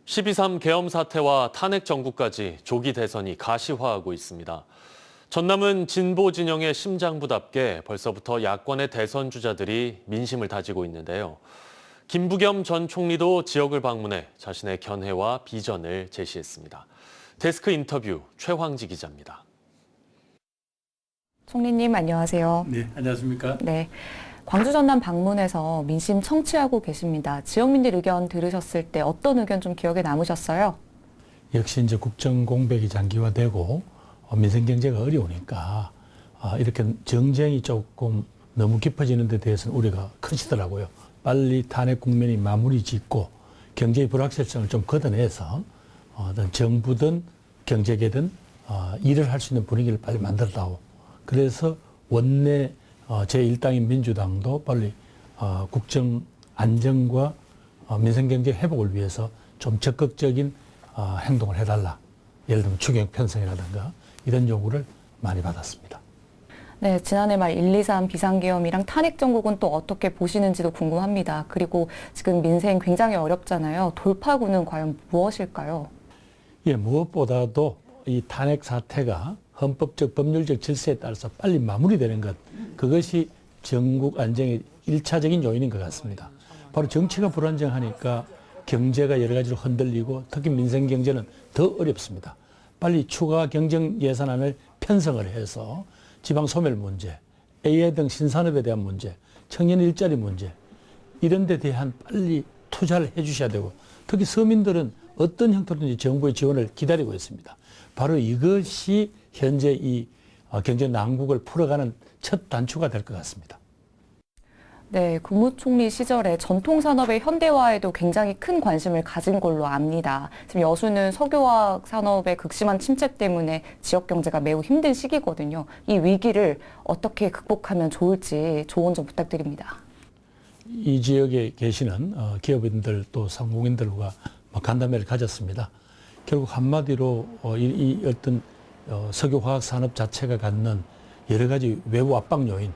12.3 계엄 사태와 탄핵 정국까지 조기 대선이 가시화하고 있습니다. 전남은 진보 진영의 심장부답게 벌써부터 야권의 대선 주자들이 민심을 다지고 있는데요. 김부겸 전 총리도 지역을 방문해 자신의 견해와 비전을 제시했습니다. 데스크 인터뷰 최황지 기자입니다. 총리님 안녕하세요. 네, 안녕하십니까? 네, 광주 전남 방문해서 민심 청취하고 계십니다. 지역민들 의견 들으셨을 때 어떤 의견 좀 기억에 남으셨어요? 역시 이제 국정 공백이 장기화되고 민생 경제가 어려우니까 이렇게 정쟁이 조금 너무 깊어지는 데 대해서는 우려가 크시더라고요. 빨리 탄핵 국면이 마무리 짓고 경제의 불확실성을 좀 걷어내서 어떤 정부든 경제계든 일을 할 수 있는 분위기를 빨리 만들어다오. 그래서 원내 제1당인 민주당도 빨리 국정 안정과 민생경제 회복을 위해서 좀 적극적인 행동을 해달라. 예를 들면 추경 편성이라든가 이런 요구를 많이 받았습니다. 네, 지난해 말 1.2.3 비상계엄이랑 탄핵 정국은 또 어떻게 보시는지도 궁금합니다. 그리고 지금 민생 굉장히 어렵잖아요. 돌파구는 과연 무엇일까요? 예, 무엇보다도 이 탄핵 사태가 헌법적 법률적 질서에 따라서 빨리 마무리되는 것, 그것이 전국 안정의 1차적인 요인인 것 같습니다. 바로 정치가 불안정하니까 경제가 여러 가지로 흔들리고 특히 민생 경제는 더 어렵습니다. 빨리 추가 경정 예산안을 편성을 해서 지방 소멸 문제, AI 등 신산업에 대한 문제, 청년 일자리 문제 이런 데 대한 빨리 투자를 해 주셔야 되고 특히 서민들은 어떤 형태로든지 정부의 지원을 기다리고 있습니다. 바로 이것이 현재 이 경제 난국을 풀어가는 첫 단추가 될 것 같습니다. 네, 국무총리 시절에 전통산업의 현대화에도 굉장히 큰 관심을 가진 걸로 압니다. 지금 여수는 석유화학 산업의 극심한 침체 때문에 지역 경제가 매우 힘든 시기거든요. 이 위기를 어떻게 극복하면 좋을지 조언 좀 부탁드립니다. 이 지역에 계시는 기업인들 또 상공인들과 간담회를 가졌습니다. 결국 한마디로 이 어떤 석유화학 산업 자체가 갖는 여러 가지 외부 압박 요인,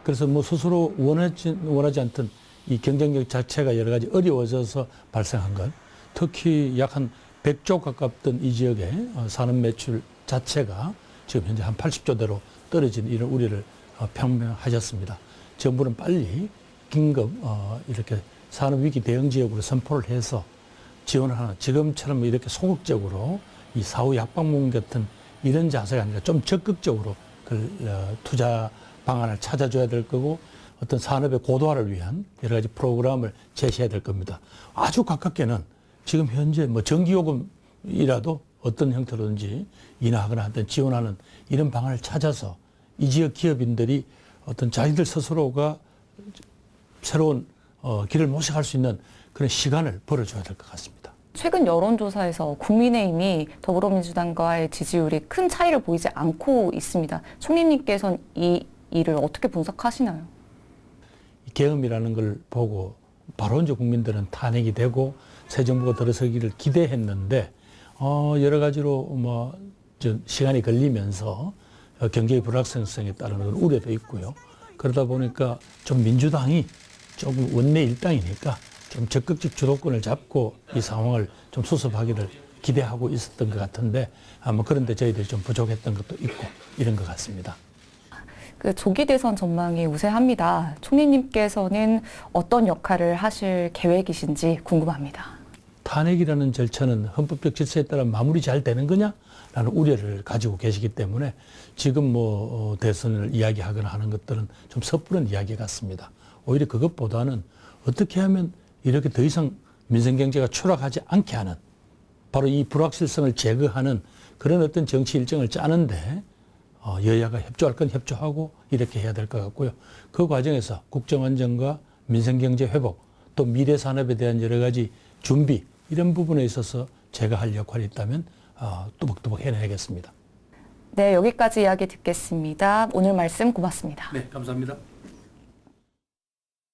그래서 뭐 스스로 원하지 않던 이 경쟁력 자체가 여러 가지 어려워져서 발생한 것, 특히 약 한 100조 가깝던 이 지역의 산업 매출 자체가 지금 현재 한 80조대로 떨어진 이런 우려를 표명하셨습니다. 정부는 빨리 긴급 이렇게 산업위기 대응 지역으로 선포를 해서 지원을 하는, 지금처럼 이렇게 소극적으로 이 사후 약방문 같은 이런 자세가 아니라 좀 적극적으로 투자 방안을 찾아줘야 될 거고 어떤 산업의 고도화를 위한 여러 가지 프로그램을 제시해야 될 겁니다. 아주 가깝게는 지금 현재 뭐 전기요금이라도 어떤 형태로든지 인하하거나 어떤 지원하는 이런 방안을 찾아서 이 지역 기업인들이 어떤 자기들 스스로가 새로운 길을 모색할 수 있는 그런 시간을 벌어줘야 될 것 같습니다. 최근 여론조사에서 국민의힘이 더불어민주당과의 지지율이 큰 차이를 보이지 않고 있습니다. 총리님께서는 이 일을 어떻게 분석하시나요? 계엄이라는 걸 보고 바로 이제 국민들은 탄핵이 되고 새 정부가 들어서기를 기대했는데 여러 가지로 시간이 걸리면서 경제의 불확실성에 따르는 우려도 있고요. 그러다 보니까 좀 민주당이 조금 원내 일당이니까 좀 적극적 주도권을 잡고 이 상황을 좀 수습하기를 기대하고 있었던 것 같은데 그런데 저희들이 좀 부족했던 것도 있고 이런 것 같습니다. 그 조기 대선 전망이 우세합니다. 총리님께서는 어떤 역할을 하실 계획이신지 궁금합니다. 탄핵이라는 절차는 헌법적 질서에 따라 마무리 잘 되는 거냐라는 우려를 가지고 계시기 때문에 지금 대선을 이야기하거나 하는 것들은 좀 섣부른 이야기 같습니다. 오히려 그것보다는 어떻게 하면 이렇게 더 이상 민생경제가 추락하지 않게 하는 바로 이 불확실성을 제거하는 그런 어떤 정치 일정을 짜는데 여야가 협조할 건 협조하고 이렇게 해야 될 것 같고요. 그 과정에서 국정안정과 민생경제 회복 또 미래 산업에 대한 여러 가지 준비 이런 부분에 있어서 제가 할 역할이 있다면 뚜벅뚜벅 해내야겠습니다. 네, 여기까지 이야기 듣겠습니다. 오늘 말씀 고맙습니다. 네, 감사합니다.